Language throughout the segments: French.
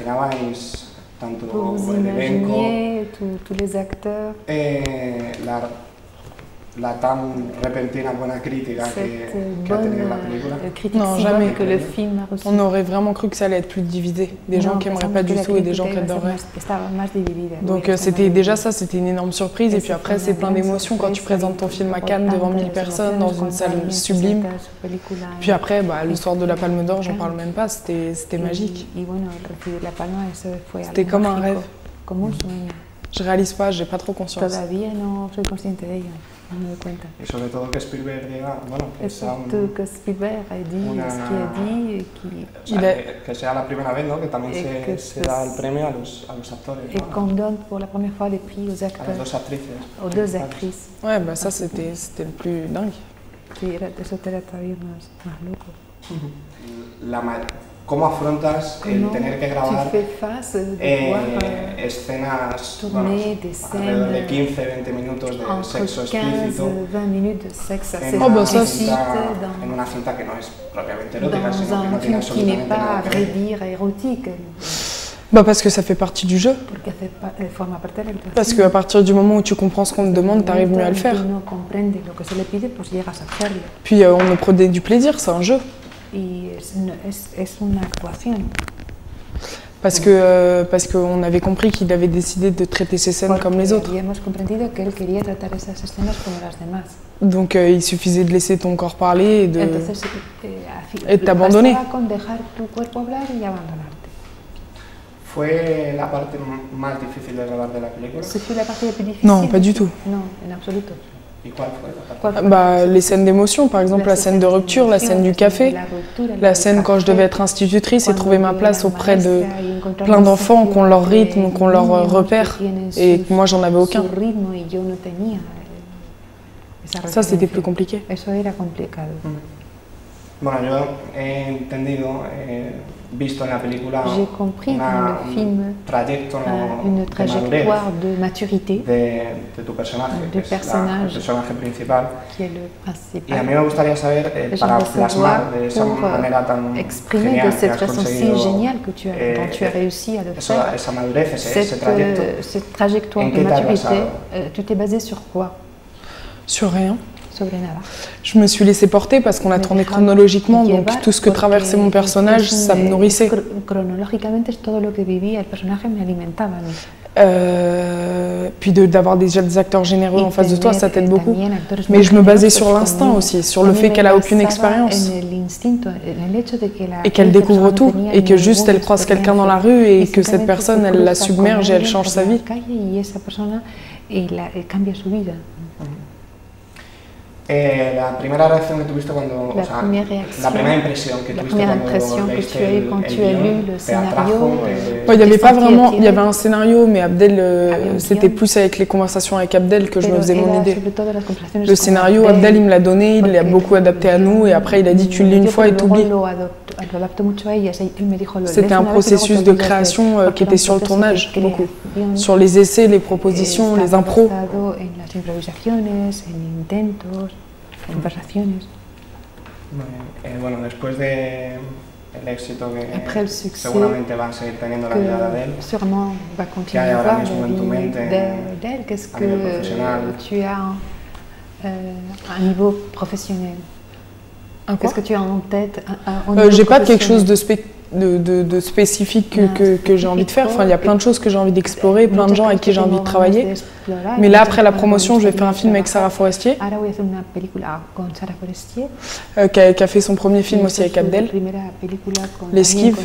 imaginabais tanto Vous el elenco, imaginez tous les acteurs, la tan repentina buena crítica cette que ha tenido bonne la película? critique Non, si jamais. bonne que le film a reçu. On aurait vraiment cru que ça allait être plus divisé. Des gens qui n'aimeraient pas du tout et des gens qui adoreraient. Donc c'était déjà ça, c'était une énorme surprise. Et puis après, c'est plein d'émotions quand tu présentes ton film à Cannes devant 1000 personnes dans une salle sublime. Puis après, le soir de la Palme d'Or, j'en parle même pas, c'était magique. C'était comme un rêve. Je réalise pas, j'ai pas trop conscience. Todavía no soy consciente de ello, no me doy cuenta. Y sobre todo que Spielberg diga, bueno, que Et surtout que Spielberg a dit ce qu'il a dit et qui... O sea, que sea la primera vez, ¿no? Que también se da el premio a los actores. Et qu'on donne pour la première fois les prix aux A acteurs, las dos actrices. aux deux actrices. Ouais, ça c'était le plus dingue. Sí, eso era todavía más loco. ¿Cómo afrontas el tener que grabar escenas, alrededor de 15-20 minutos de sexo explícito en una cinta que no es propiamente erótica, sino que no tiene absolutamente nada que ver? Parce que ça fait partie du jeu. Parce qu'à partir du moment où tu comprends ce qu'on te demande, tu arrives mieux à le faire. Puis on me prenait du plaisir, c'est un jeu. Parce qu'on avait compris qu'il avait décidé de traiter ces scènes comme les autres. Donc il suffisait de laisser ton corps parler et de t'abandonner. ¿Fue la parte más difícil de grabar de la película? Non, pas du tout. Non, en absoluto. ¿Y cuál fue la parte? Les scènes d'émotion, par exemple la scène de rupture, la scène du café, la scène quand je devais être institutrice et trouver ma place auprès de plein d'enfants qui ont leur rythme, qui ont leur repère, et moi j'en avais aucun. Ça c'était plus compliqué. Bueno, yo he entendido, visto en la película une trajectoire de maturité de tu personaje, que es el personaje principal. Qui est le principal. Y a mí me gustaría saber, para plasmar de esa manera tan genial que has conseguido, dont tu as réussi à le faire, esa madurez, ese trayecto, cette trajectoire de maturité, tu t'es basé sur quoi? Sur rien. Sobre nada. Je me suis laissée porter parce qu'on a tourné chronologiquement, donc tout ce que traversait mon personnage, ça me nourrissait. Puis d'avoir déjà des acteurs généreux en face de toi, ça t'aide beaucoup. Mais je me basais sur l'instinct aussi, sur le fait qu'elle a aucune expérience et qu'elle découvre tout et que juste elle croise quelqu'un dans la rue et que cette personne, elle la submerge et elle change sa vie. La primera reacción que tuviste cuando, o sea, la primera impresión que tuviste cuando leíste el guion, ¿te atrajo? Il n'y avait pas vraiment, il y avait un scénario, mais Abdel, c'était plus avec les conversations avec Abdel que je me faisais mon idée. Le scénario, Abdel, il me l'a donné, il l'a beaucoup adapté à nous, et après il a dit tu le lis une fois et t'oublies. C'était un processus de création qui était sur le tournage, beaucoup. Sur les essais, les propositions, les impros. Bueno, después del éxito que seguramente va a seguir teniendo la vida de Adele, ¿qué hay ahora mismo en tu mente a nivel profesional? Tu as un niveau professionnel. Qu'est-ce que tu as en tête? J'ai pas quelque chose de spécifique que j'ai envie de faire. Enfin, il y a plein de choses que j'ai envie d'explorer, plein de gens avec qui j'ai envie de travailler. Mais là, après la promotion, je vais faire un film avec Sarah Forestier, qui a fait son premier film aussi avec Abdel, L'Esquive.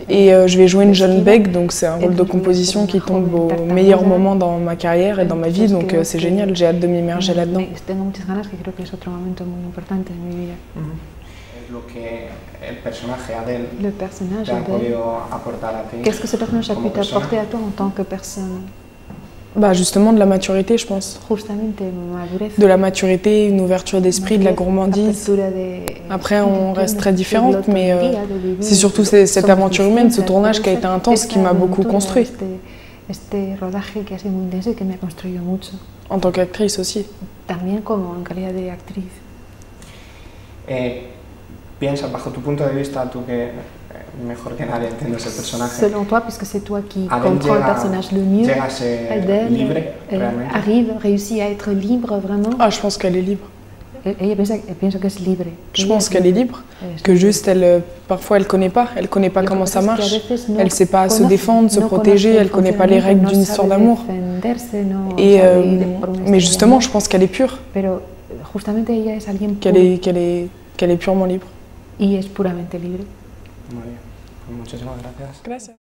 Et je vais jouer une jeune Beg, donc c'est un rôle de composition qui tombe au meilleur moment dans ma carrière et dans ma vie, donc c'est génial, j'ai hâte de m'immerger là-dedans. Lo que el personaje Adele te ha podido aportar a ti. Qu'est-ce que ce personnage a pu t'apporter à toi en tant que personne? Justement de la maturité, je pense. De la maturité, une ouverture d'esprit, de la gourmandise. Après, on reste très différentes, mais c'est surtout cette aventure humaine, ce tournage qui a été intense, qui m'a beaucoup construit. En tant qu'actrice aussi. Piensas, bajo tu punto de vista, tú que mejor que nadie entiendo ese personaje. Selon toi, puisque c'est toi qui comprends le personnage le mieux, Adèle réussit à être libre vraiment. Ah, je pense qu'elle est libre. Ella pienso que es libre. Je pense qu'elle est libre, que juste parfois elle connaît pas comment ça marche, elle sait pas se défendre, se protéger, elle connaît pas les règles d'une histoire d'amour. Mais justement, je pense qu'elle est pure, qu'elle est purement libre. Y es puramente libre. María, muchísimas gracias. Gracias.